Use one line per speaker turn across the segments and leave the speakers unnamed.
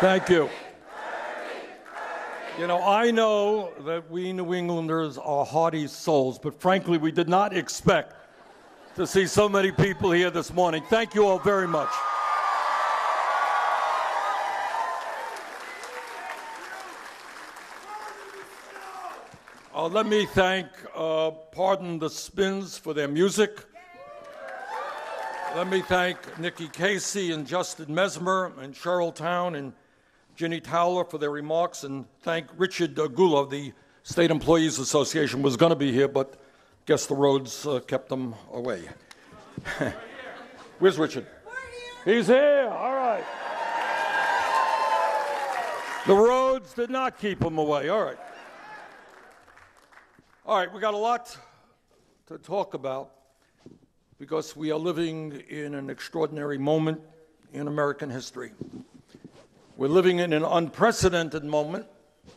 Thank you. You know, I know that we New Englanders are hearty souls, but frankly, we did not expect to see so many people here this morning. Thank you all very much. Let me thank Pardon the Spins for their music. Let me thank Nikki Casey and Justin Mesmer and Cheryl Town and Ginny Towler for their remarks, and thank Richard Gula. The State Employees Association was going to be here, but guess the roads kept them away. Where's Richard? He's here. All right. The roads did not keep him away. All right. All right, we got a lot to talk about because we are living in an extraordinary moment in American history. We're living in an unprecedented moment,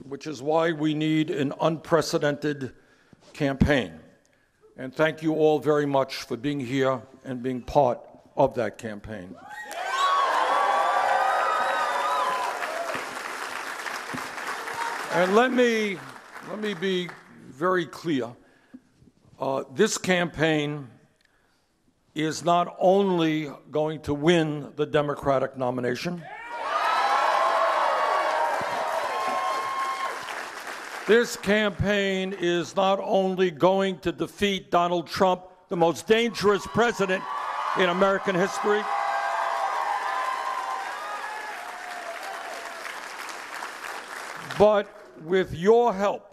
which is why we need an unprecedented campaign. And thank you all very much for being here and being part of that campaign. And let me be very clear. This campaign is not only going to win the Democratic nomination, this campaign is not only going to defeat Donald Trump, the most dangerous president in American history, but with your help,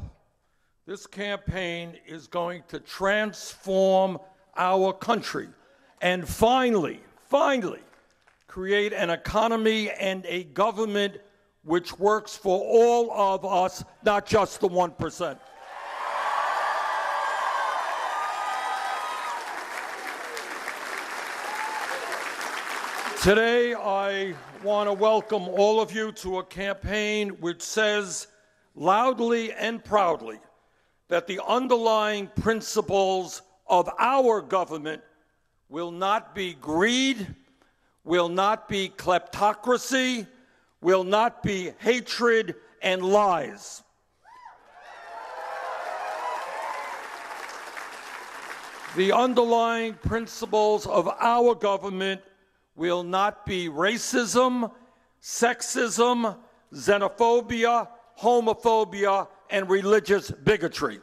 this campaign is going to transform our country and finally create an economy and a government which works for all of us, not just the 1%. Today, I want to welcome all of you to a campaign which says loudly and proudly that the underlying principles of our government will not be greed, will not be kleptocracy, will not be hatred and lies. The underlying principles of our government will not be racism, sexism, xenophobia, homophobia, and religious bigotry.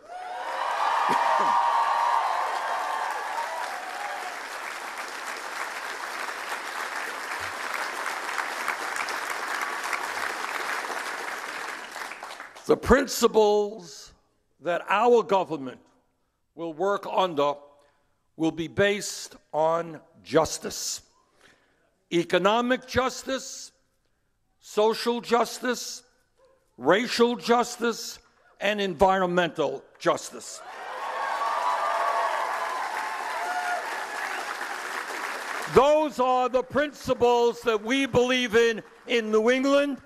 The principles that our government will work under will be based on justice. Economic justice, social justice, racial justice, and environmental justice. Those are the principles that we believe in New England,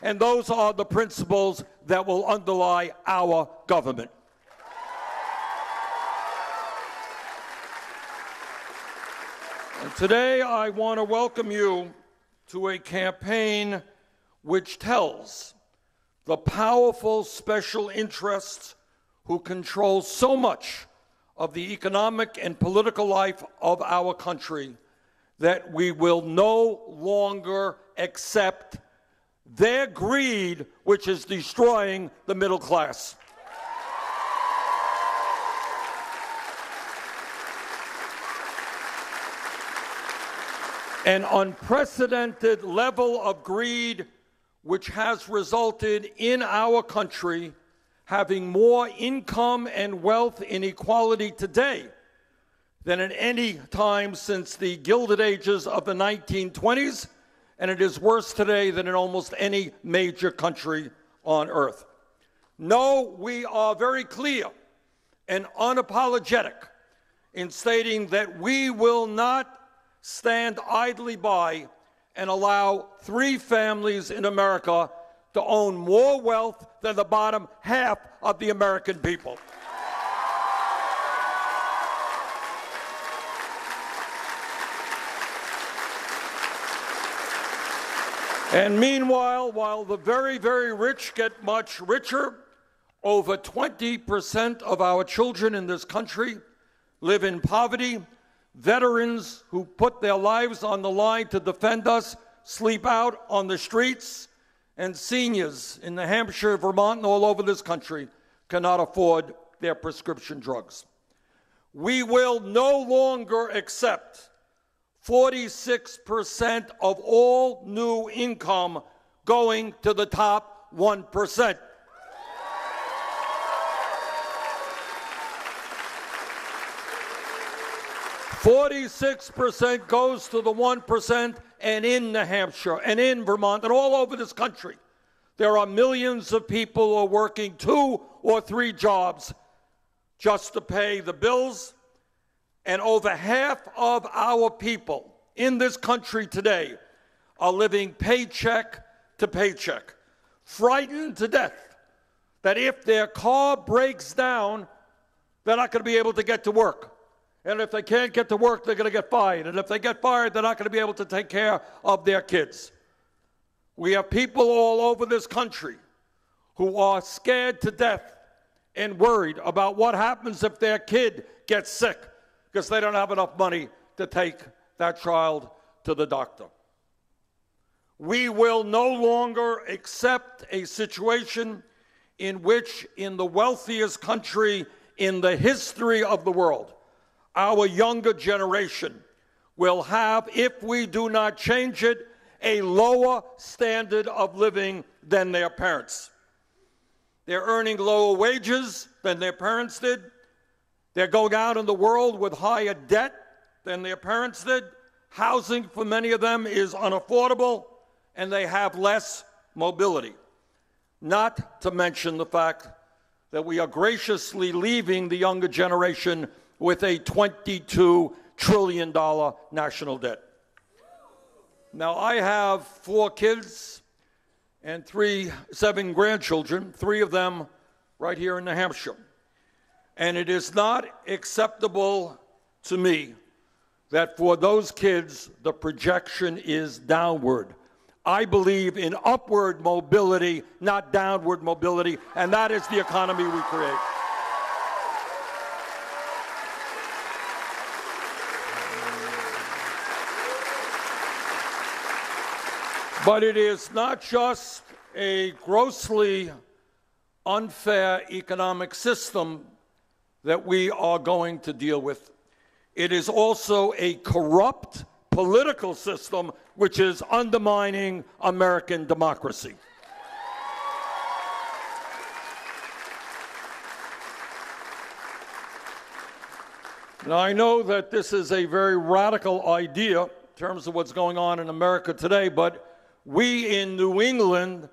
and those are the principles that will underlie our government. And today I want to welcome you to a campaign which tells the powerful special interests who control so much of the economic and political life of our country that we will no longer accept their greed, which is destroying the middle class. An unprecedented level of greed which has resulted in our country having more income and wealth inequality today than at any time since the Gilded Ages of the 1920s, and it is worse today than in almost any major country on earth. No, we are very clear and unapologetic in stating that we will not stand idly by and allow 3 families in America to own more wealth than the bottom half of the American people. And meanwhile, while the very, very rich get much richer, over 20% of our children in this country live in poverty. Veterans who put their lives on the line to defend us sleep out on the streets, and seniors in New Hampshire, Vermont, and all over this country cannot afford their prescription drugs. We will no longer accept 46% of all new income going to the top 1%. "46% goes to the 1%, and in New Hampshire and in Vermont and all over this country, there are millions of people who are working 2 or 3 jobs just to pay the bills, and over half of our people in this country today are living paycheck to paycheck, frightened to death that if their car breaks down, they're not going to be able to get to work. And if they can't get to work, they're going to get fired. And if they get fired, they're not going to be able to take care of their kids. We have people all over this country who are scared to death and worried about what happens if their kid gets sick because they don't have enough money to take that child to the doctor. We will no longer accept a situation in which, in the wealthiest country in the history of the world, our younger generation will have, if we do not change it, a lower standard of living than their parents. They're earning lower wages than their parents did. They're going out in the world with higher debt than their parents did. Housing for many of them is unaffordable, and they have less mobility. Not to mention the fact that we are graciously leaving the younger generation with a $22 trillion national debt. Now, I have 4 kids and 7 grandchildren, 3 of them right here in New Hampshire. And it is not acceptable to me that for those kids, the projection is downward. I believe in upward mobility, not downward mobility, and that is the economy we create. But it is not just a grossly unfair economic system that we are going to deal with. It is also a corrupt political system which is undermining American democracy. Now, I know that this is a very radical idea in terms of what's going on in America today, but we in New England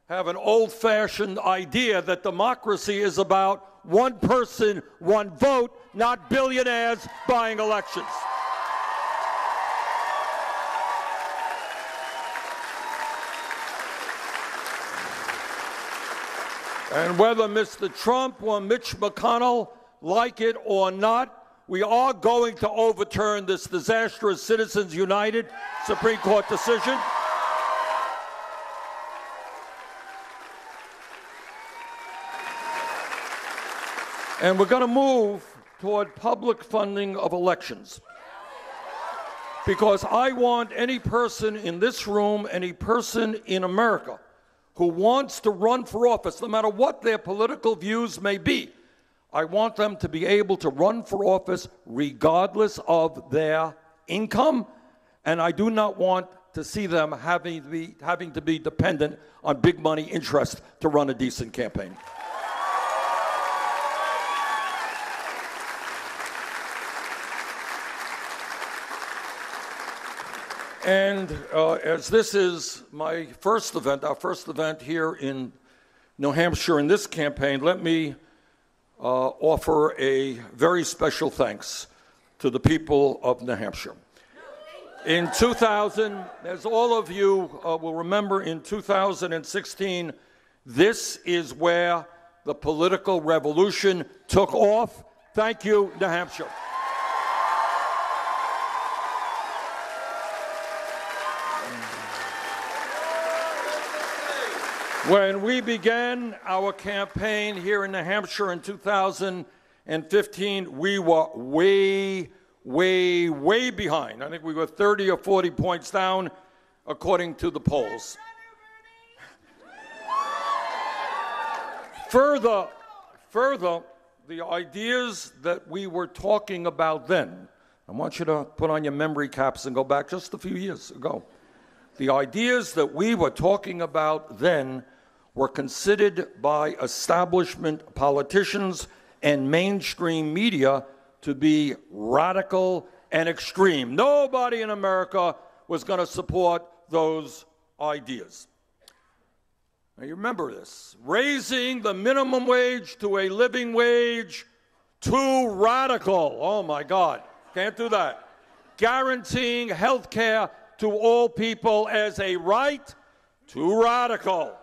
have an old-fashioned idea that democracy is about one person, one vote, not billionaires buying elections. And whether Mr. Trump or Mitch McConnell like it or not, we are going to overturn this disastrous Citizens United Supreme Court decision. And we're going to move toward public funding of elections. Because I want any person in this room, any person in America who wants to run for office, no matter what their political views may be, I want them to be able to run for office regardless of their income, and I do not want to see them having to be dependent on big money interest to run a decent campaign. And as this is my first event, our first event here in New Hampshire in this campaign, let me offer a very special thanks to the people of New Hampshire. In 2000, as all of you will remember, in 2016, this is where the political revolution took off. Thank you, New Hampshire. When we began our campaign here in New Hampshire in 2015, we were way behind. I think we were 30 or 40 points down, according to the polls. Further, the ideas that we were talking about then, I want you to put on your memory caps and go back just a few years ago. The ideas that we were talking about then were considered by establishment politicians and mainstream media to be radical and extreme. Nobody in America was going to support those ideas. Now you remember this. Raising the minimum wage to a living wage, too radical. Oh my God, can't do that. Guaranteeing health care to all people as a right, too radical.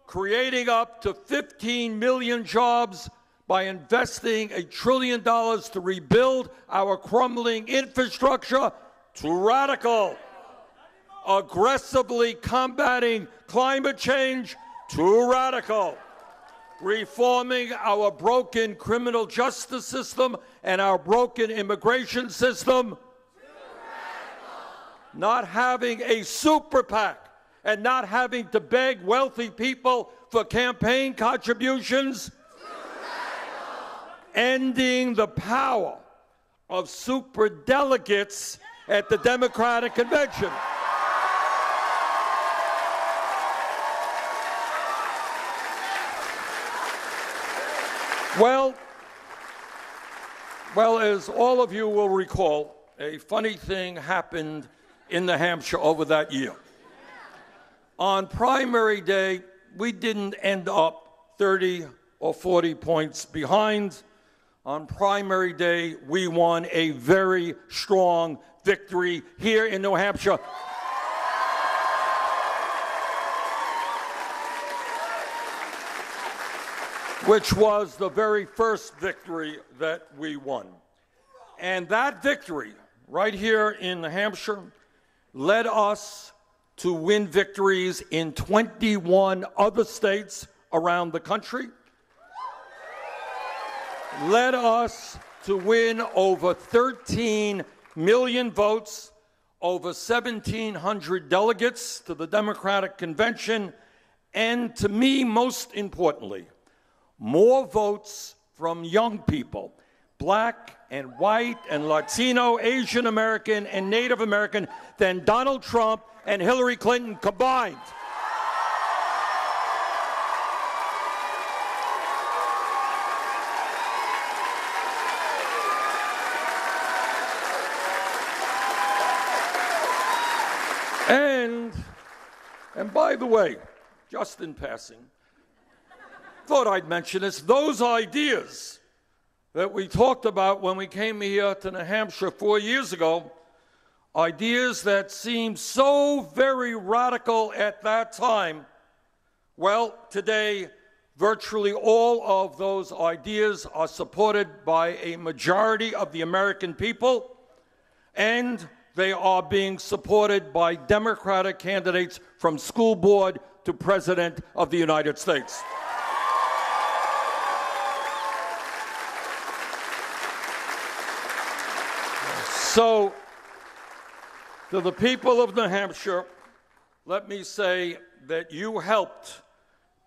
Creating up to 15 million jobs by investing $1 trillion to rebuild our crumbling infrastructure, too radical. Aggressively combating climate change, too radical. Reforming our broken criminal justice system and our broken immigration system, not having a super PAC and not having to beg wealthy people for campaign contributions, ending the power of superdelegates at the Democratic Convention. Well, as all of you will recall, a funny thing happened in New Hampshire over that year. On primary day, we didn't end up 30 or 40 points behind. On primary day, we won a very strong victory here in New Hampshire. Which was the very first victory that we won. And that victory, right here in New Hampshire, led us to win victories in 21 other states around the country, led us to win over 13 million votes, over 1,700 delegates to the Democratic Convention, and to me, most importantly, more votes from young people, black and white and Latino, Asian American and Native American, than Donald Trump and Hillary Clinton combined. And by the way, just in passing, thought I'd mention this, those ideas that we talked about when we came here to New Hampshire 4 years ago, ideas that seemed so very radical at that time, well, today, virtually all of those ideas are supported by a majority of the American people, and they are being supported by Democratic candidates from school board to President of the United States. So, to the people of New Hampshire, let me say that you helped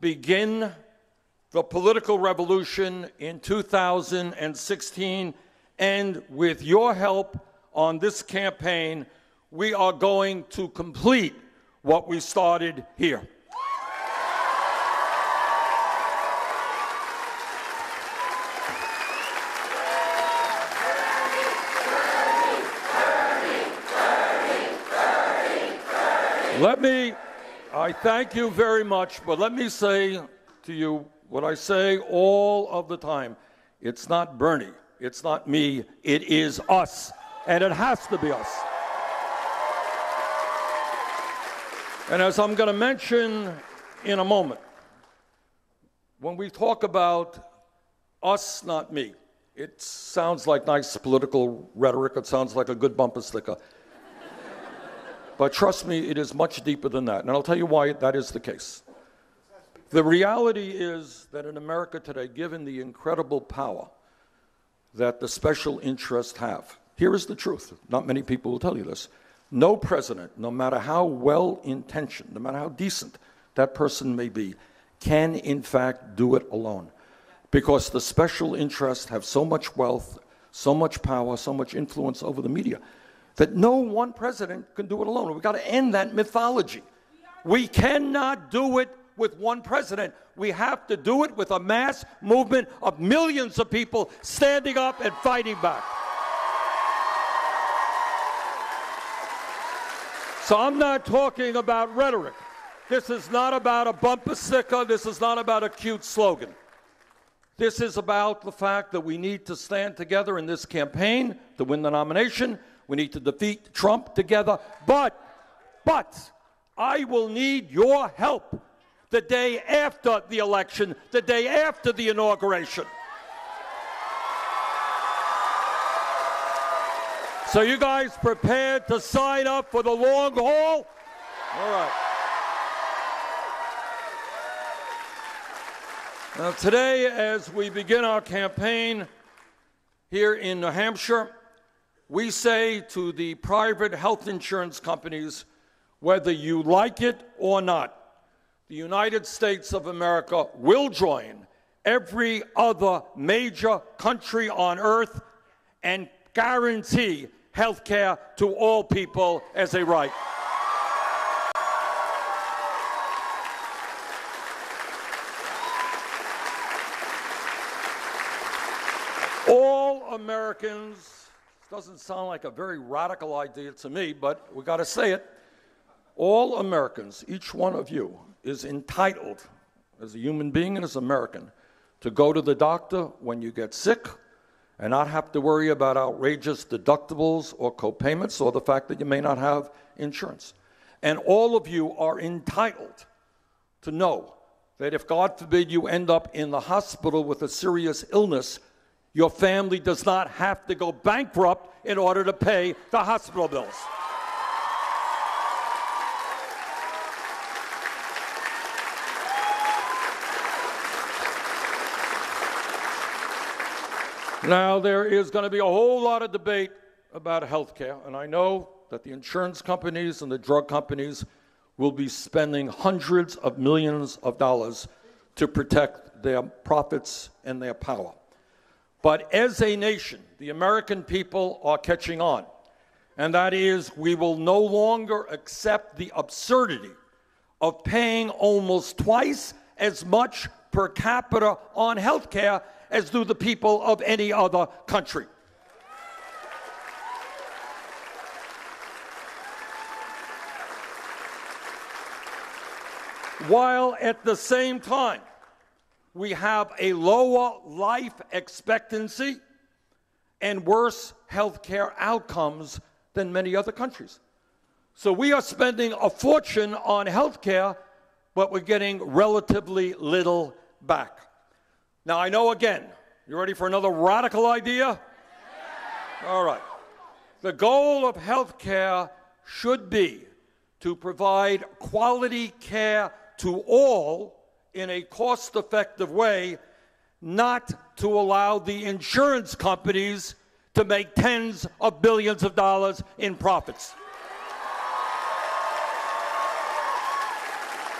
begin the political revolution in 2016, and with your help on this campaign, we are going to complete what we started here. I thank you very much, but let me say to you what I say all of the time. It's not Bernie, it's not me, it is us, and it has to be us. And as I'm going to mention in a moment, when we talk about us, not me, it sounds like nice political rhetoric, it sounds like a good bumper sticker. But trust me, it is much deeper than that. And I'll tell you why that is the case. The reality is that in America today, given the incredible power that the special interests have, here is the truth. Not many people will tell you this. No president, no matter how well-intentioned, no matter how decent that person may be, can in fact do it alone. Because the special interests have so much wealth, so much power, so much influence over the media, that no one president can do it alone. We've got to end that mythology. We cannot do it with one president. We have to do it with a mass movement of millions of people standing up and fighting back. So I'm not talking about rhetoric. This is not about a bumper sticker. This is not about a cute slogan. This is about the fact that we need to stand together in this campaign to win the nomination. We need to defeat Trump together. But I will need your help the day after the election, the day after the inauguration. So you guys prepared to sign up for the long haul? All right. Now today, as we begin our campaign here in New Hampshire, we say to the private health insurance companies, whether you like it or not, the United States of America will join every other major country on earth and guarantee health care to all people as a right. All Americans, doesn't sound like a very radical idea to me, but we got to say it. All Americans, each one of you, is entitled, as a human being and as an American, to go to the doctor when you get sick and not have to worry about outrageous deductibles or co-payments or the fact that you may not have insurance. And all of you are entitled to know that if, God forbid, you end up in the hospital with a serious illness, your family does not have to go bankrupt in order to pay the hospital bills. Now, there is going to be a whole lot of debate about health care, and I know that the insurance companies and the drug companies will be spending hundreds of millions of dollars to protect their profits and their power. But as a nation, the American people are catching on, and that is we will no longer accept the absurdity of paying almost twice as much per capita on health care as do the people of any other country. While at the same time, we have a lower life expectancy and worse health care outcomes than many other countries. So we are spending a fortune on health care, but we're getting relatively little back. Now, I know, again, you ready for another radical idea? All right. The goal of health care should be to provide quality care to all in a cost-effective way, not to allow the insurance companies to make tens of billions of dollars in profits.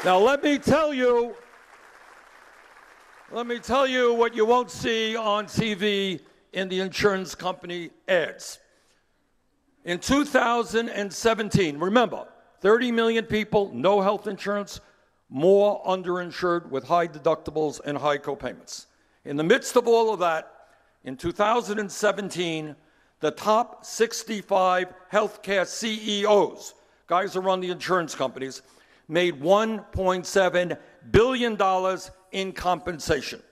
Now, let me tell you what you won't see on TV in the insurance company ads. In 2017, remember, 30 million people, no health insurance, more underinsured with high deductibles and high copayments. In the midst of all of that, in 2017, the top 65 healthcare CEOs, guys who run the insurance companies, made $1.7 billion in compensation.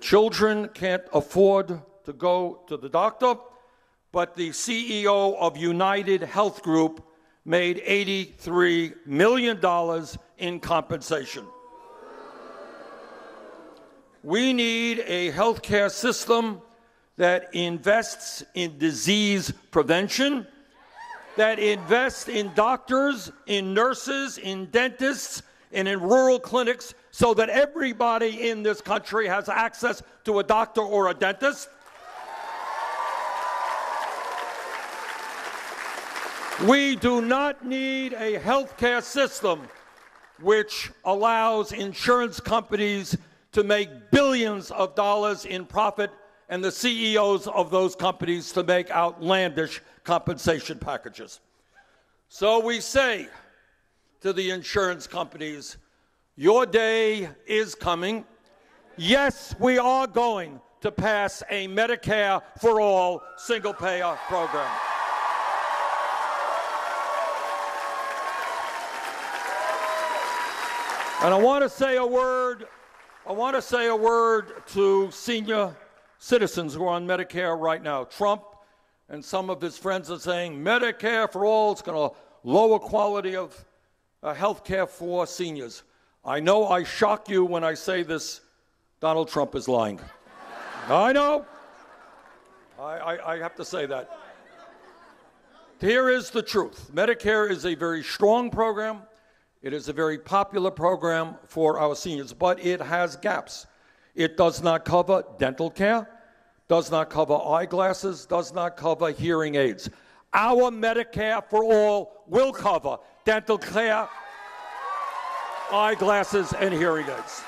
Children can't afford to go to the doctor, but the CEO of United Health Group made $83 million in compensation. We need a healthcare system that invests in disease prevention, that invest in doctors, in nurses, in dentists, and in rural clinics so that everybody in this country has access to a doctor or a dentist. We do not need a healthcare system which allows insurance companies to make billions of dollars in profit and the CEOs of those companies to make outlandish compensation packages. So we say to the insurance companies, your day is coming. Yes, we are going to pass a Medicare for all single-payer program. And I want to say a word to senior citizens who are on Medicare right now. Trump and some of his friends are saying Medicare for all is going to lower quality of health care for seniors. I know I shock you when I say this. Donald Trump is lying. I know. I have to say that. Here is the truth. Medicare is a very strong program. It is a very popular program for our seniors, but it has gaps. It does not cover dental care, does not cover eyeglasses, does not cover hearing aids. Our Medicare for all will cover dental care, eyeglasses, and hearing aids.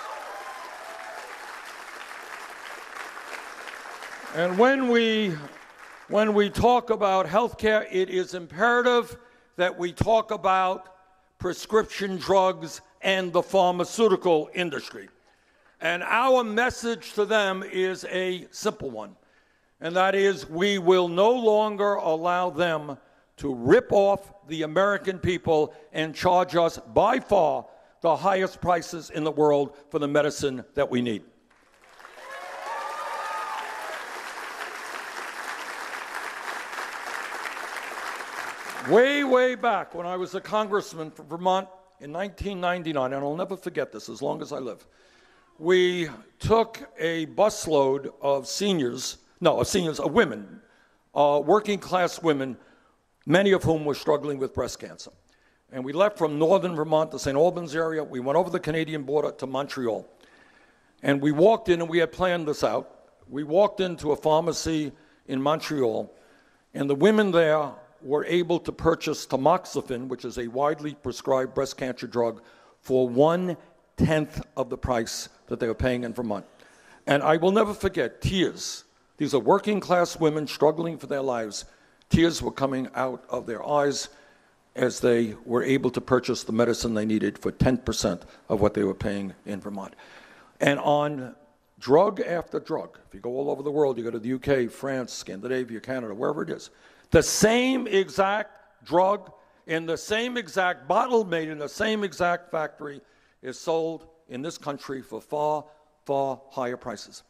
And when we talk about health care, it is imperative that we talk about prescription drugs and the pharmaceutical industry. And our message to them is a simple one, and that is we will no longer allow them to rip off the American people and charge us by far the highest prices in the world for the medicine that we need. Way back when I was a congressman from Vermont in 1999, and I'll never forget this as long as I live, we took a busload of women, working class women, many of whom were struggling with breast cancer. And we left from northern Vermont, the St. Albans area. We went over the Canadian border to Montreal. And we walked in, and we had planned this out. We walked into a pharmacy in Montreal, and the women there were able to purchase tamoxifen, which is a widely prescribed breast cancer drug, for 1/10 of the price that they were paying in Vermont. And I will never forget tears. These are working class women struggling for their lives. Tears were coming out of their eyes as they were able to purchase the medicine they needed for 10% of what they were paying in Vermont. And on drug after drug, if you go all over the world, you go to the UK, France, Scandinavia, Canada, wherever it is, the same exact drug in the same exact bottle made in the same exact factory is sold in this country for far, far higher prices.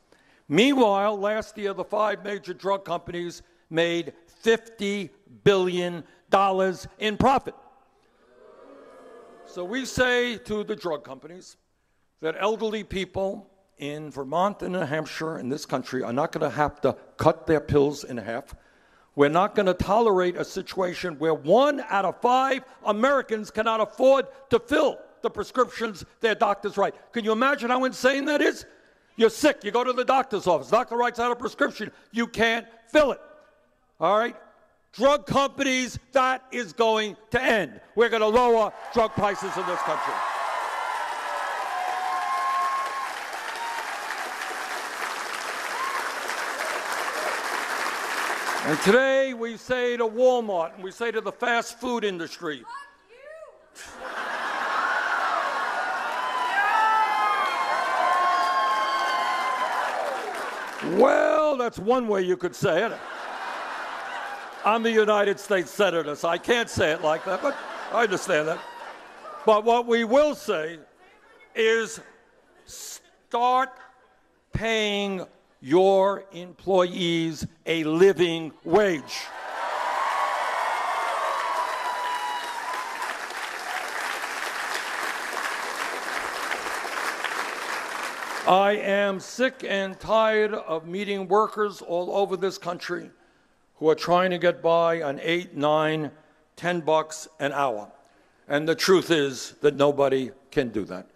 Meanwhile, last year, the 5 major drug companies made $50 billion in profit. So we say to the drug companies that elderly people in Vermont and in Hampshire in this country are not going to have to cut their pills in half. We're not going to tolerate a situation where 1 out of 5 Americans cannot afford to fill the prescriptions their doctors write. Can you imagine how insane that is? You're sick. You go to the doctor's office. The doctor writes out a prescription. You can't fill it. All right? Drug companies, that is going to end. We're going to lower drug prices in this country. And today we say to Walmart and we say to the fast food industry, well, that's one way you could say it. I'm the United States Senator, so I can't say it like that, but I understand that. But what we will say is start paying your employees a living wage. I am sick and tired of meeting workers all over this country who are trying to get by on $8, $9, $10 an hour. And the truth is that nobody can do that.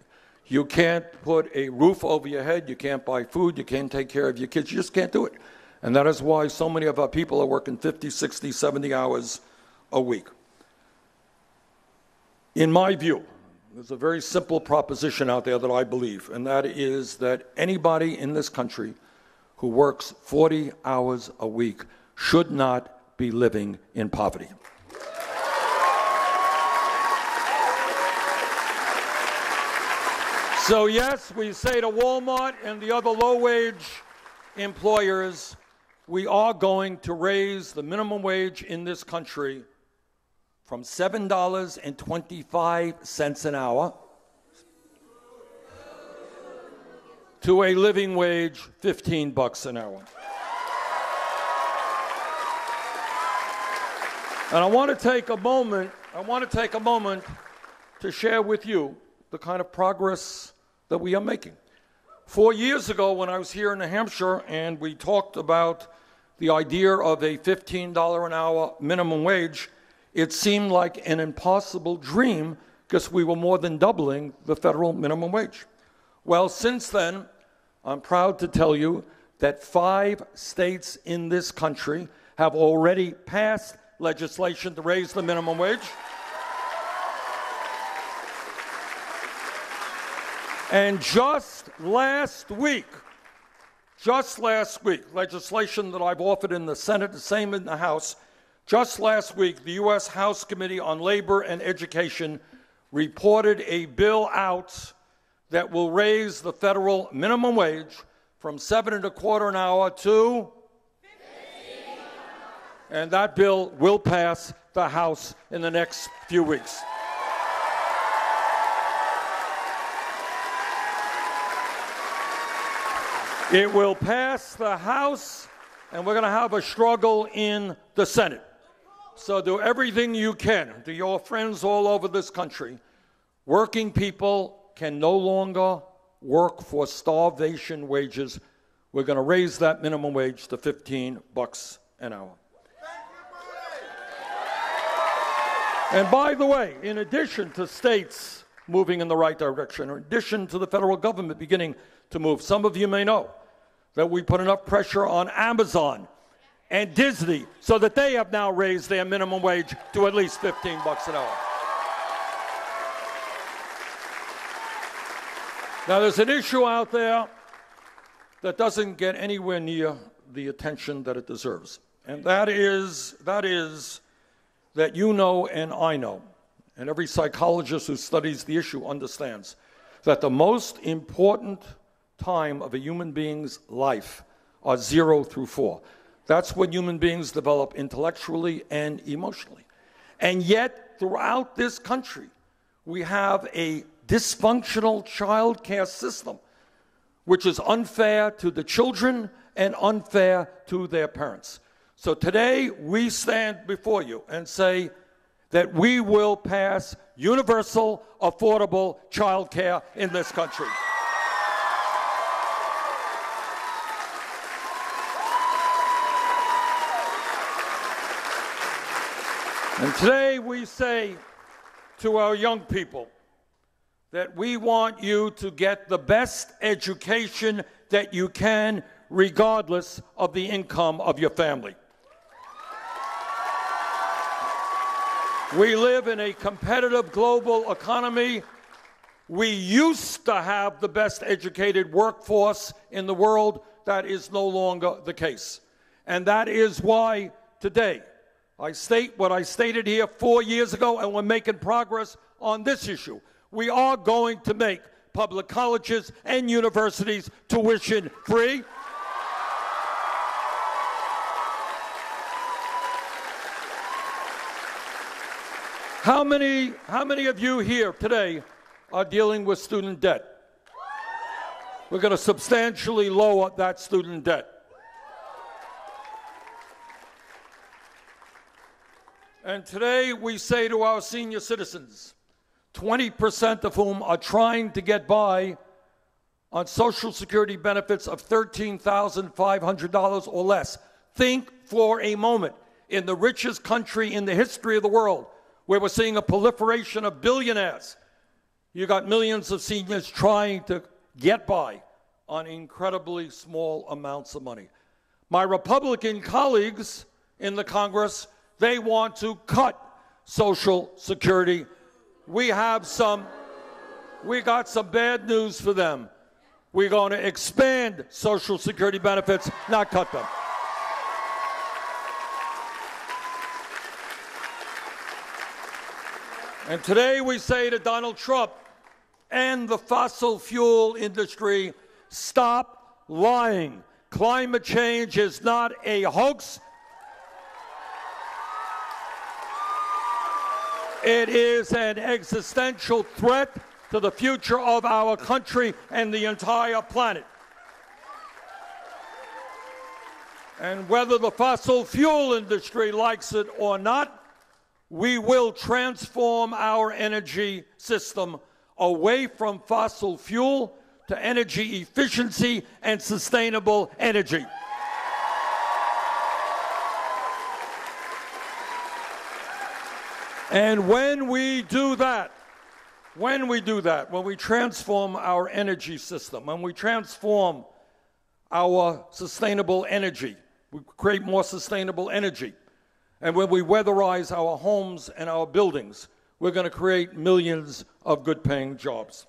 You can't put a roof over your head, you can't buy food, you can't take care of your kids, you just can't do it. And that is why so many of our people are working 50, 60, 70 hours a week. In my view, there's a very simple proposition out there that I believe, and that is that anybody in this country who works 40 hours a week should not be living in poverty. So yes, we say to Walmart and the other low-wage employers, we are going to raise the minimum wage in this country from $7.25 an hour to a living wage, $15 an hour. And I want to take a moment to share with you the kind of progress that we are making. 4 years ago, when I was here in New Hampshire and we talked about the idea of a $15 an hour minimum wage, it seemed like an impossible dream because we were more than doubling the federal minimum wage. Well, since then, I'm proud to tell you that 5 states in this country have already passed legislation to raise the minimum wage. And just last week, legislation that I've offered in the Senate, the same in the House, just last week, the U.S. House Committee on Labor and Education reported a bill out that will raise the federal minimum wage from $7.25 an hour to $15. And that bill will pass the House in the next few weeks. It will pass the House, and we're going to have a struggle in the Senate. So do everything you can, to your friends all over this country. Working people can no longer work for starvation wages. We're going to raise that minimum wage to $15 an hour. And by the way, in addition to states moving in the right direction, in addition to the federal government beginning to move, some of you may know that we put enough pressure on Amazon and Disney so that they have now raised their minimum wage to at least $15 an hour. Now, there's an issue out there that doesn't get anywhere near the attention that it deserves, and that is that you know and I know, and every psychologist who studies the issue understands, that the most important time of a human being's life are 0 through 4. That's when human beings develop intellectually and emotionally. And yet, throughout this country, we have a dysfunctional child care system, which is unfair to the children and unfair to their parents. So today, we stand before you and say that we will pass universal, affordable child care in this country. And today we say to our young people that we want you to get the best education that you can, regardless of the income of your family. We live in a competitive global economy. We used to have the best educated workforce in the world. That is no longer the case. And that is why today I state what I stated here 4 years ago, and we're making progress on this issue. We are going to make public colleges and universities tuition free. How many of you here today are dealing with student debt? We're going to substantially lower that student debt. And today we say to our senior citizens, 20% of whom are trying to get by on Social Security benefits of $13,500 or less. Think for a moment. in the richest country in the history of the world, where we're seeing a proliferation of billionaires. You got millions of seniors trying to get by on incredibly small amounts of money. My Republican colleagues in the Congress, they want to cut Social Security. We got some bad news for them. We're going to expand Social Security benefits, not cut them. And today we say to Donald Trump and the fossil fuel industry, stop lying. Climate change is not a hoax. It is an existential threat to the future of our country and the entire planet. And whether the fossil fuel industry likes it or not, we will transform our energy system away from fossil fuel to energy efficiency and sustainable energy. And when we transform our energy system, when we transform our sustainable energy, we create more sustainable energy, and when we weatherize our homes and our buildings, we're going to create millions of good-paying jobs.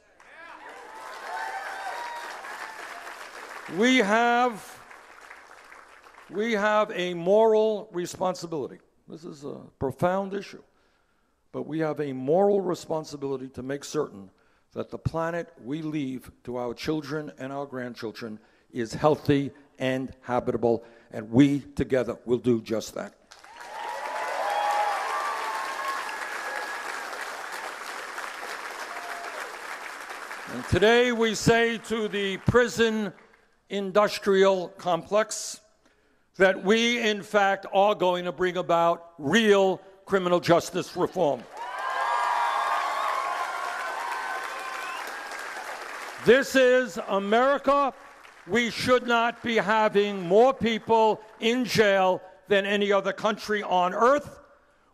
We have a moral responsibility. This is a profound issue. But we have a moral responsibility to make certain that the planet we leave to our children and our grandchildren is healthy and habitable, and we together will do just that. And today we say to the prison industrial complex that we, in fact, are going to bring about real criminal justice reform. This is America. We should not be having more people in jail than any other country on earth.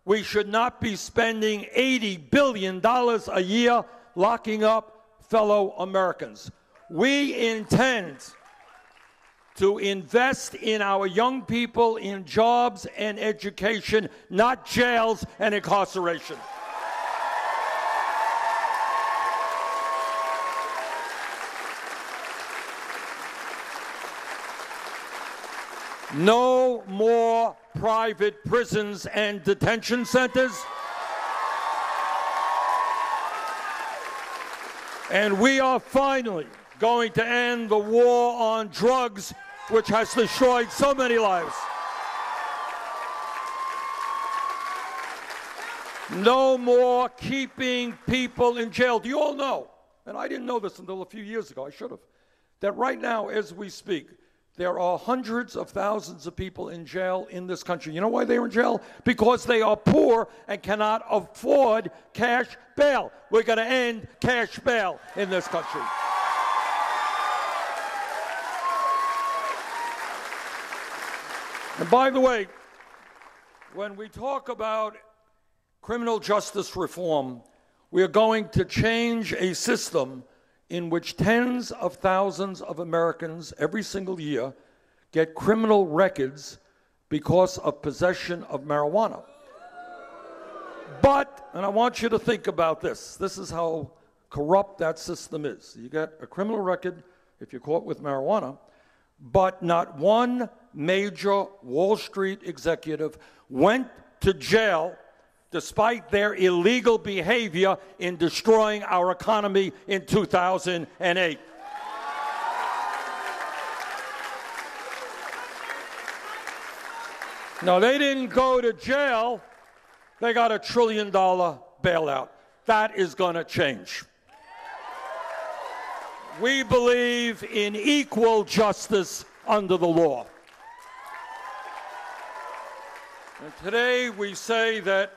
We should not be spending $80 billion a year locking up fellow Americans. We intend to invest in our young people in jobs and education, not jails and incarceration. No more private prisons and detention centers. And we are finally going to end the war on drugs, which has destroyed so many lives. No more keeping people in jail. Do you all know, and I didn't know this until a few years ago, I should have, that right now, as we speak, there are hundreds of thousands of people in jail in this country. You know why they're in jail? Because they are poor and cannot afford cash bail. We're going to end cash bail in this country. And by the way, when we talk about criminal justice reform, we are going to change a system in which tens of thousands of Americans every single year get criminal records because of possession of marijuana. But, and I want you to think about this, this is how corrupt that system is. You get a criminal record if you're caught with marijuana, but not one major Wall Street executive went to jail despite their illegal behavior in destroying our economy in 2008. No, they didn't go to jail. They got a $1 trillion bailout. That is going to change. We believe in equal justice under the law. And today we say that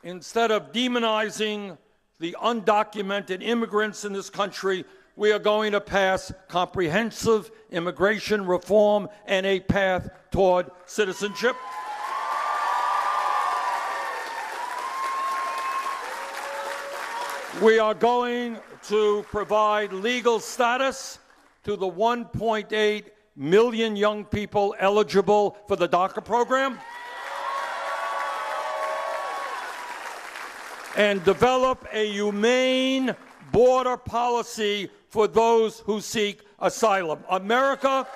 instead of demonizing the undocumented immigrants in this country, we are going to pass comprehensive immigration reform and a path toward citizenship. We are going to provide legal status to the 1.8 million young people eligible for the DACA program and develop a humane border policy for those who seek asylum. America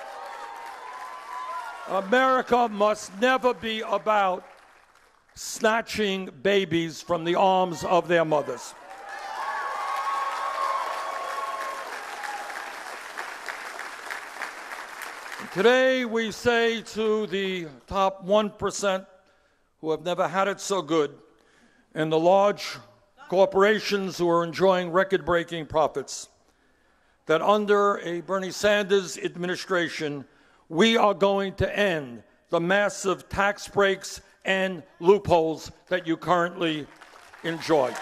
must never be about snatching babies from the arms of their mothers. Today we say to the top 1% who have never had it so good and the large corporations who are enjoying record-breaking profits that under a Bernie Sanders administration, we are going to end the massive tax breaks and loopholes that you currently enjoy.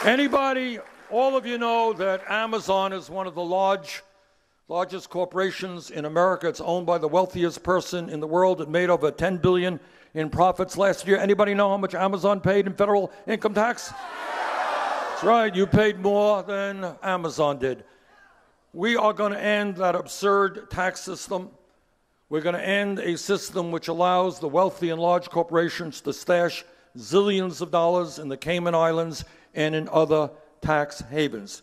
Anybody, all of you know that Amazon is one of the largest corporations in America. It's owned by the wealthiest person in the world. It made over $10 billion in profits last year. Anybody know how much Amazon paid in federal income tax? That's right, you paid more than Amazon did. We are going to end that absurd tax system. We're going to end a system which allows the wealthy and large corporations to stash zillions of dollars in the Cayman Islands and in other tax havens.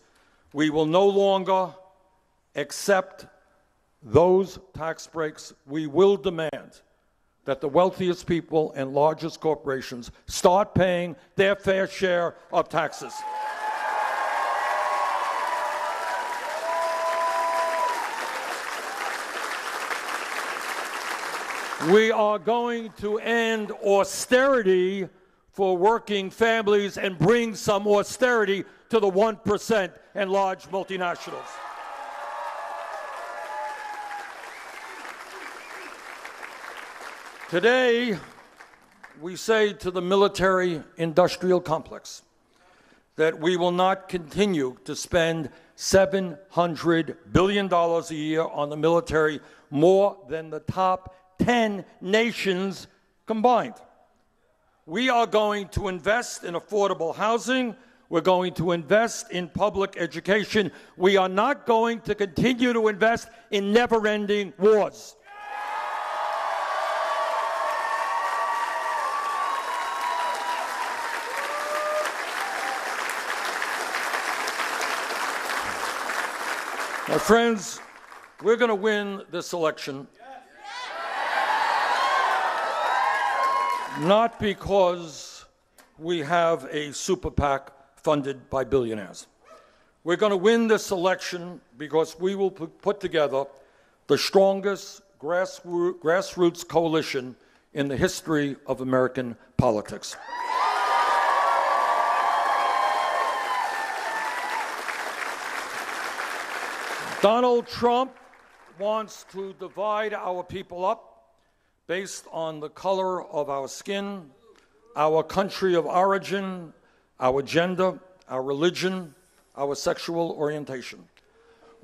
We will no longer accept those tax breaks. We will demand that the wealthiest people and largest corporations start paying their fair share of taxes. We are going to end austerity for working families and bring some austerity to the 1% and large multinationals. Today, we say to the military-industrial complex that we will not continue to spend $700 billion a year on the military, more than the top 10 nations combined. We are going to invest in affordable housing. We're going to invest in public education. We are not going to continue to invest in never-ending wars. My friends, we're going to win this election. Not because we have a super PAC funded by billionaires. We're going to win this election because we will put together the strongest grassroots coalition in the history of American politics. Donald Trump wants to divide our people up based on the color of our skin, our country of origin, our gender, our religion, our sexual orientation.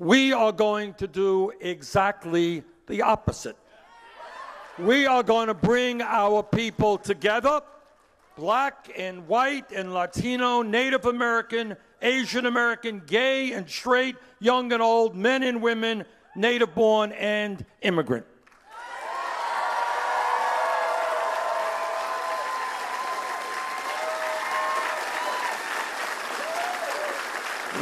We are going to do exactly the opposite. We are going to bring our people together, black and white and Latino, Native American, Asian American, gay and straight, young and old, men and women, native-born and immigrant.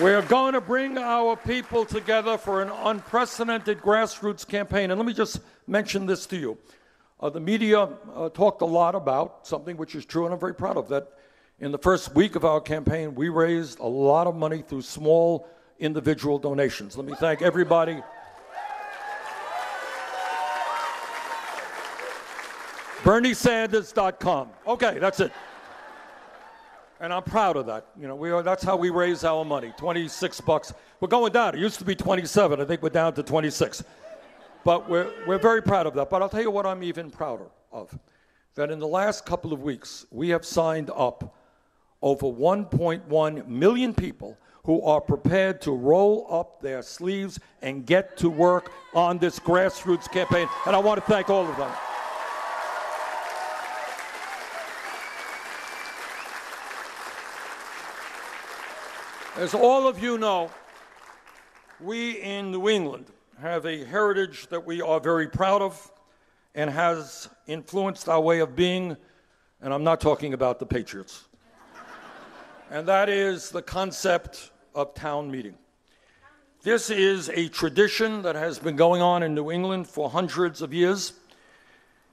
We're going to bring our people together for an unprecedented grassroots campaign. And let me just mention this to you. The media talked a lot about something which is true, and I'm very proud of that. In the first week of our campaign, we raised a lot of money through small individual donations. Let me thank everybody. BernieSanders.com. Okay, that's it. And I'm proud of that. You know, that's how we raise our money, $26. We're going down. It used to be 27. I think we're down to 26. But we're very proud of that. But I'll tell you what I'm even prouder of. That in the last couple of weeks, we have signed up over 1.1 million people who are prepared to roll up their sleeves and get to work on this grassroots campaign. And I want to thank all of them. As all of you know, we in New England have a heritage that we are very proud of and has influenced our way of being, and I'm not talking about the Patriots. And that is the concept of town meeting. This is a tradition that has been going on in New England for hundreds of years,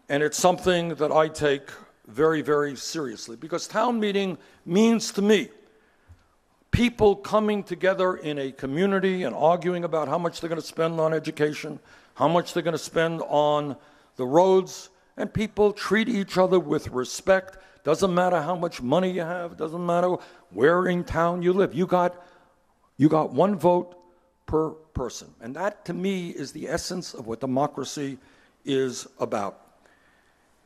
and it's something that I take very, very seriously, because town meeting means to me people coming together in a community and arguing about how much they're going to spend on education, how much they're going to spend on the roads, and people treat each other with respect. Doesn't matter how much money you have, doesn't matter where in town you live. You got one vote per person. And that, to me, is the essence of what democracy is about.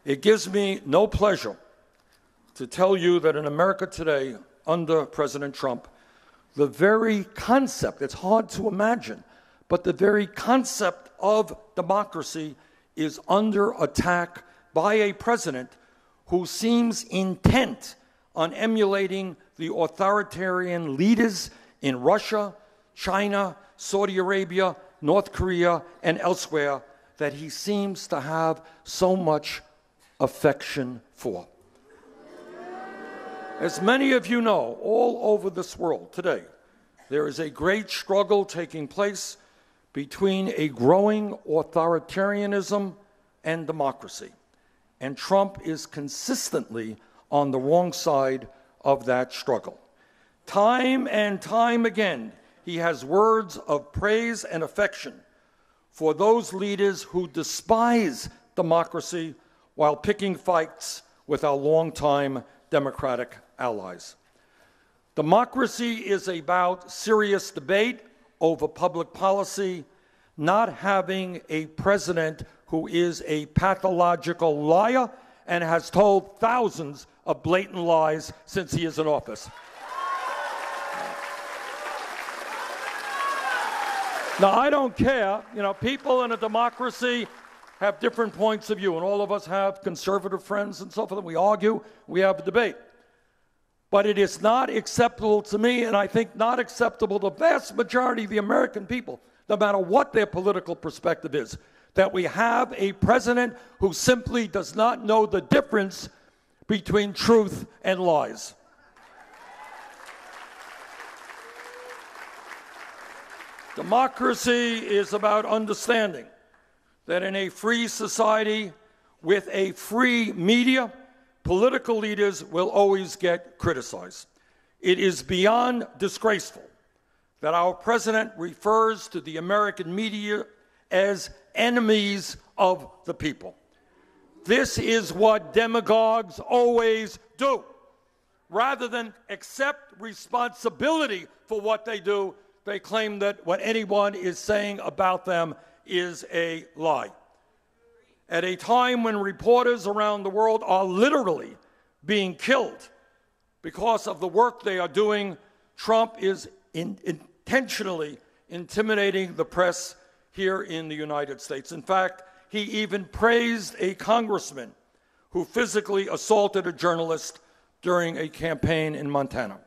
It gives me no pleasure to tell you that in America today, under President Trump, the very concept, it's hard to imagine, but the very concept of democracy is under attack by a president who seems intent on emulating the authoritarian leaders in Russia, China, Saudi Arabia, North Korea, and elsewhere that he seems to have so much affection for. As many of you know, all over this world today, there is a great struggle taking place between a growing authoritarianism and democracy. And Trump is consistently on the wrong side of that struggle. Time and time again, he has words of praise and affection for those leaders who despise democracy while picking fights with our longtime democratic allies. Democracy is about serious debate over public policy, not having a president who is a pathological liar and has told thousands of blatant lies since he is in office. Now, I don't care. You know, people in a democracy have different points of view, and all of us have conservative friends and so forth. We argue, we have a debate. But it is not acceptable to me, and I think not acceptable to the vast majority of the American people, no matter what their political perspective is, that we have a president who simply does not know the difference between truth and lies. Democracy is about understanding that in a free society with a free media, political leaders will always get criticized. It is beyond disgraceful that our president refers to the American media as enemies of the people. This is what demagogues always do. Rather than accept responsibility for what they do, they claim that what anyone is saying about them is a lie. At a time when reporters around the world are literally being killed because of the work they are doing, Trump is intentionally intimidating the press here in the United States. In fact, he even praised a congressman who physically assaulted a journalist during a campaign in Montana.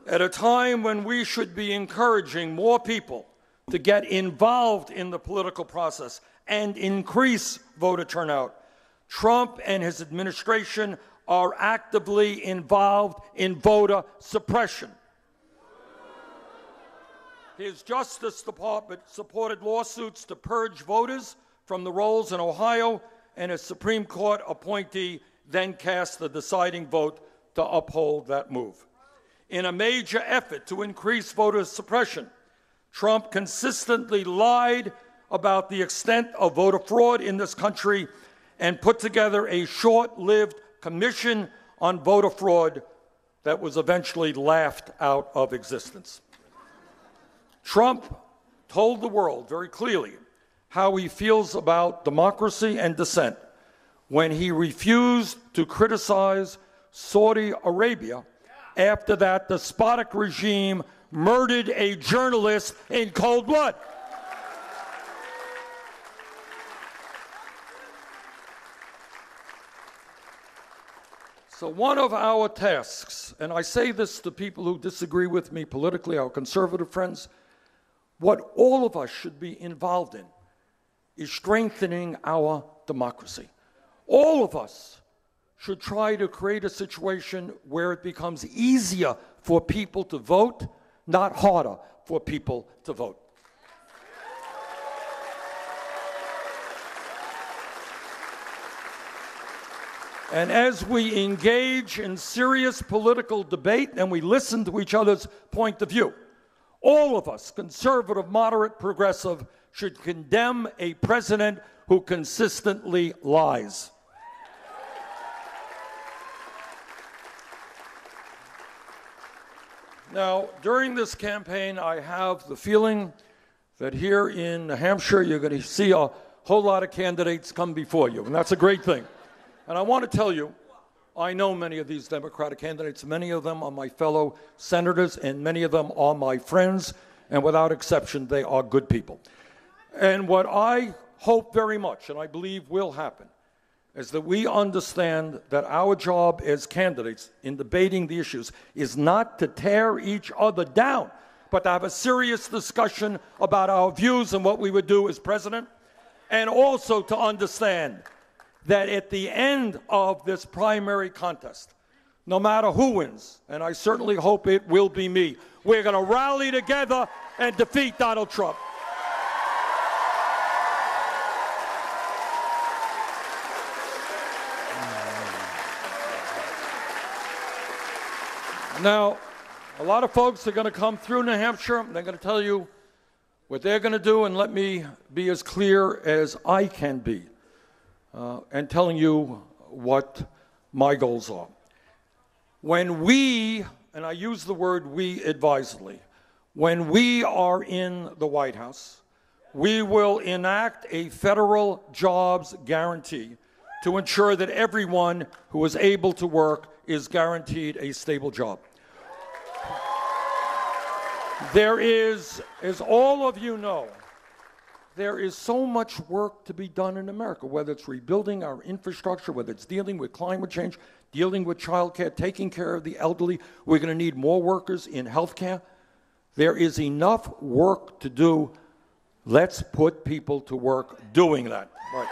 At a time when we should be encouraging more people to get involved in the political process and increase voter turnout, Trump and his administration are actively involved in voter suppression. His Justice Department supported lawsuits to purge voters from the rolls in Ohio, and a Supreme Court appointee then cast the deciding vote to uphold that move. In a major effort to increase voter suppression, Trump consistently lied about the extent of voter fraud in this country and put together a short-lived commission on voter fraud that was eventually laughed out of existence. Trump told the world very clearly how he feels about democracy and dissent when he refused to criticize Saudi Arabia after that despotic regime murdered a journalist in cold blood. So one of our tasks, and I say this to people who disagree with me politically, our conservative friends, what all of us should be involved in is strengthening our democracy. All of us should try to create a situation where it becomes easier for people to vote, not harder for people to vote. And as we engage in serious political debate and we listen to each other's point of view, all of us, conservative, moderate, progressive, should condemn a president who consistently lies. Now, during this campaign, I have the feeling that here in Hampshire, you're going to see a whole lot of candidates come before you, and that's a great thing. And I want to tell you, I know many of these Democratic candidates. Many of them are my fellow senators, and many of them are my friends, and without exception, they are good people. And what I hope very much, and I believe will happen, is that we understand that our job as candidates in debating the issues is not to tear each other down, but to have a serious discussion about our views and what we would do as president, and also to understand that at the end of this primary contest, no matter who wins, and I certainly hope it will be me, we're going to rally together and defeat Donald Trump. Now, a lot of folks are going to come through New Hampshire. They're going to tell you what they're going to do, and let me be as clear as I can be. And telling you what my goals are. When we, and I use the word we advisedly, when we are in the White House, we will enact a federal jobs guarantee to ensure that everyone who is able to work is guaranteed a stable job. There is, as all of you know, there is so much work to be done in America, whether it's rebuilding our infrastructure, whether it's dealing with climate change, dealing with childcare, taking care of the elderly. We're going to need more workers in healthcare. There is enough work to do. Let's put people to work doing that. Right.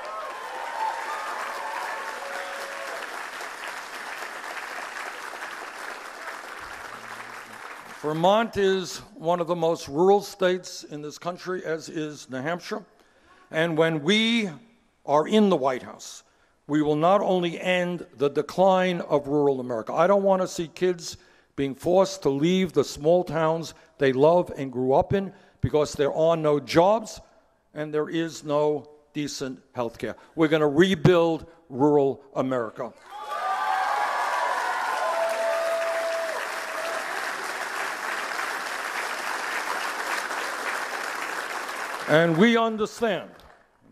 Vermont is one of the most rural states in this country, as is New Hampshire. And when we are in the White House, we will not only end the decline of rural America. I don't want to see kids being forced to leave the small towns they love and grew up in because there are no jobs and there is no decent health care. We're going to rebuild rural America. And we understand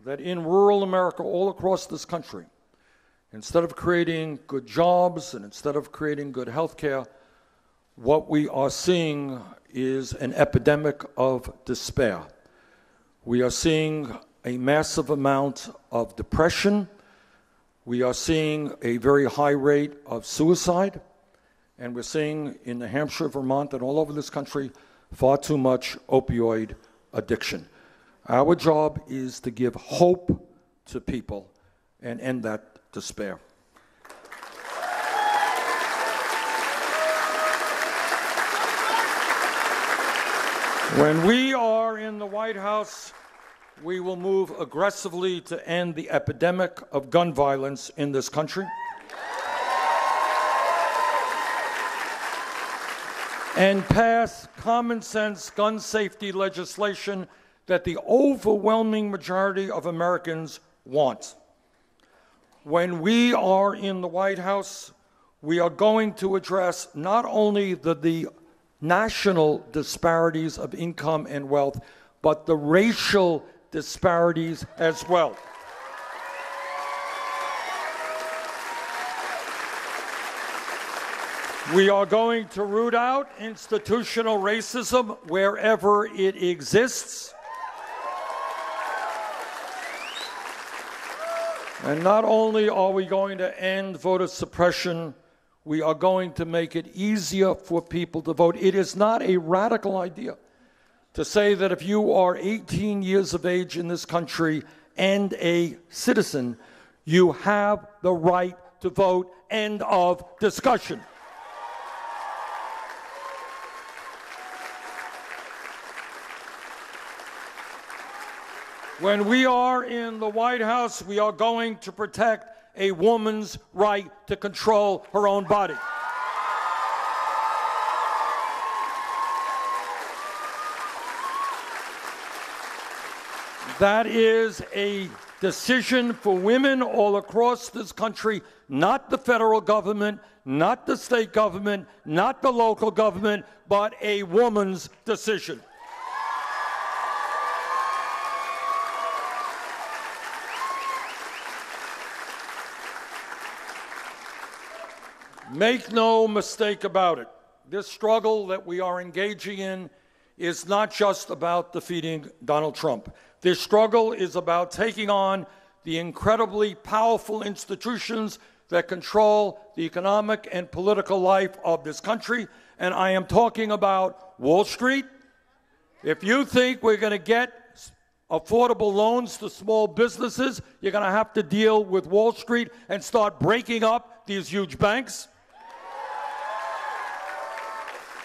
that in rural America, all across this country, instead of creating good jobs and instead of creating good health care, what we are seeing is an epidemic of despair. We are seeing a massive amount of depression. We are seeing a very high rate of suicide. And we're seeing in New Hampshire, Vermont, and all over this country, far too much opioid addiction. Our job is to give hope to people and end that despair. When we are in the White House, we will move aggressively to end the epidemic of gun violence in this country. And pass common sense gun safety legislation that the overwhelming majority of Americans want. When we are in the White House, we are going to address not only the national disparities of income and wealth, but the racial disparities as well. We are going to root out institutional racism wherever it exists. And not only are we going to end voter suppression, we are going to make it easier for people to vote. It is not a radical idea to say that if you are 18 years of age in this country and a citizen, you have the right to vote. End of discussion. When we are in the White House, we are going to protect a woman's right to control her own body. That is a decision for women all across this country, not the federal government, not the state government, not the local government, but a woman's decision. Make no mistake about it. This struggle that we are engaging in is not just about defeating Donald Trump. This struggle is about taking on the incredibly powerful institutions that control the economic and political life of this country. And I am talking about Wall Street. If you think we're going to get affordable loans to small businesses, you're going to have to deal with Wall Street and start breaking up these huge banks.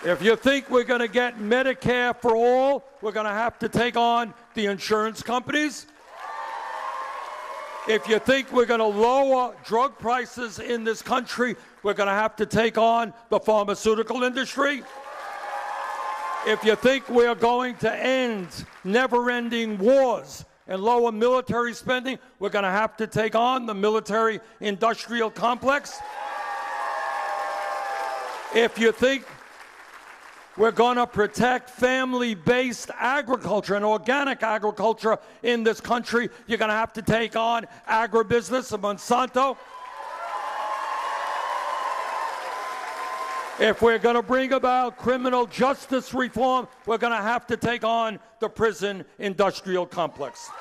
If you think we're going to get Medicare for all, we're going to have to take on the insurance companies. If you think we're going to lower drug prices in this country, we're going to have to take on the pharmaceutical industry. If you think we're going to end never-ending wars and lower military spending, we're going to have to take on the military-industrial complex. If you think we're going to protect family-based agriculture and organic agriculture in this country, you're going to have to take on agribusiness and Monsanto. If we're going to bring about criminal justice reform, we're going to have to take on the prison industrial complex.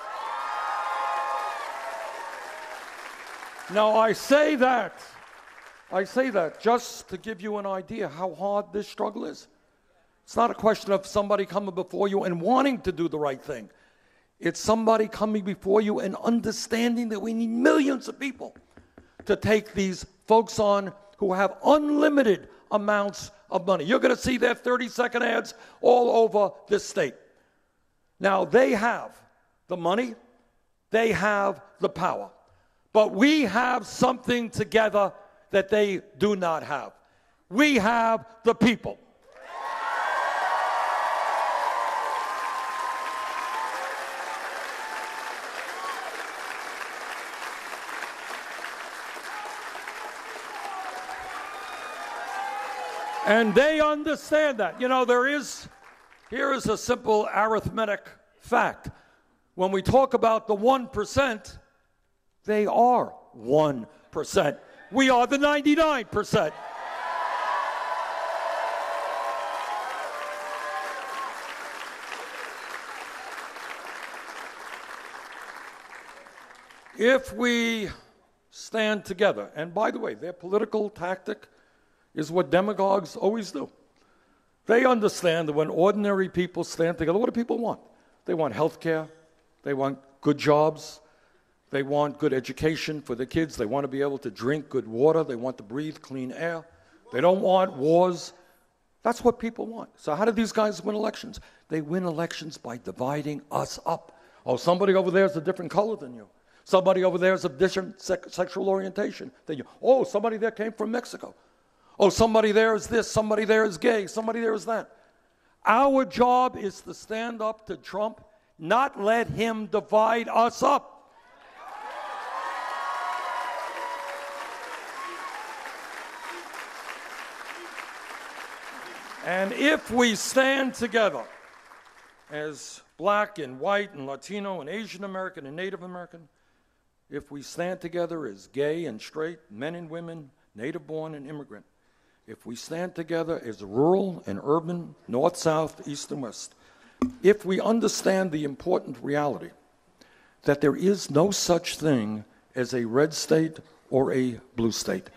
Now, I say that just to give you an idea how hard this struggle is. It's not a question of somebody coming before you and wanting to do the right thing. It's somebody coming before you and understanding that we need millions of people to take these folks on who have unlimited amounts of money. You're going to see their 30-second ads all over this state. Now, they have the money, they have the power, but we have something together that they do not have. We have the people. And they understand that. You know, here is a simple arithmetic fact. When we talk about the 1%, they are 1%. We are the 99%. If we stand together, and by the way, their political tactic is what demagogues always do. They understand that when ordinary people stand together, what do people want? They want health care. They want good jobs. They want good education for the kids. They want to be able to drink good water. They want to breathe clean air. They don't want wars. That's what people want. So how do these guys win elections? They win elections by dividing us up. Oh, somebody over there is a different color than you. Somebody over there is of different sexual orientation than you. Oh, somebody there came from Mexico. Oh, somebody there is this, somebody there is gay, somebody there is that. Our job is to stand up to Trump, not let him divide us up. And if we stand together as black and white and Latino and Asian American and Native American, if we stand together as gay and straight, men and women, native born and immigrant, if we stand together as rural and urban, north, south, east, and west, if we understand the important reality that there is no such thing as a red state or a blue state,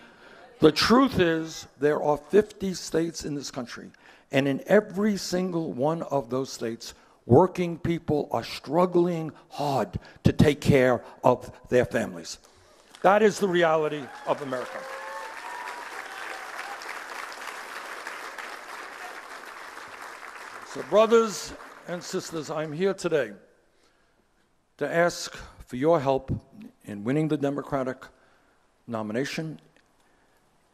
The truth is, there are 50 states in this country, and in every single one of those states, working people are struggling hard to take care of their families. That is the reality of America. So, brothers and sisters, I'm here today to ask for your help in winning the Democratic nomination,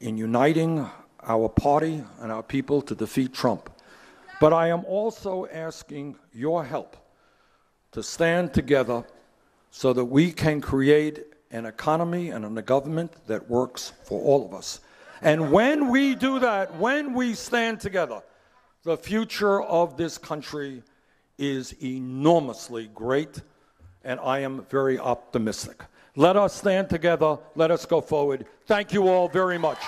in uniting our party and our people to defeat Trump. But I am also asking your help to stand together so that we can create an economy and a government that works for all of us. And when we do that, when we stand together, the future of this country is enormously great, and I am very optimistic. Let us stand together. Let us go forward. Thank you all very much.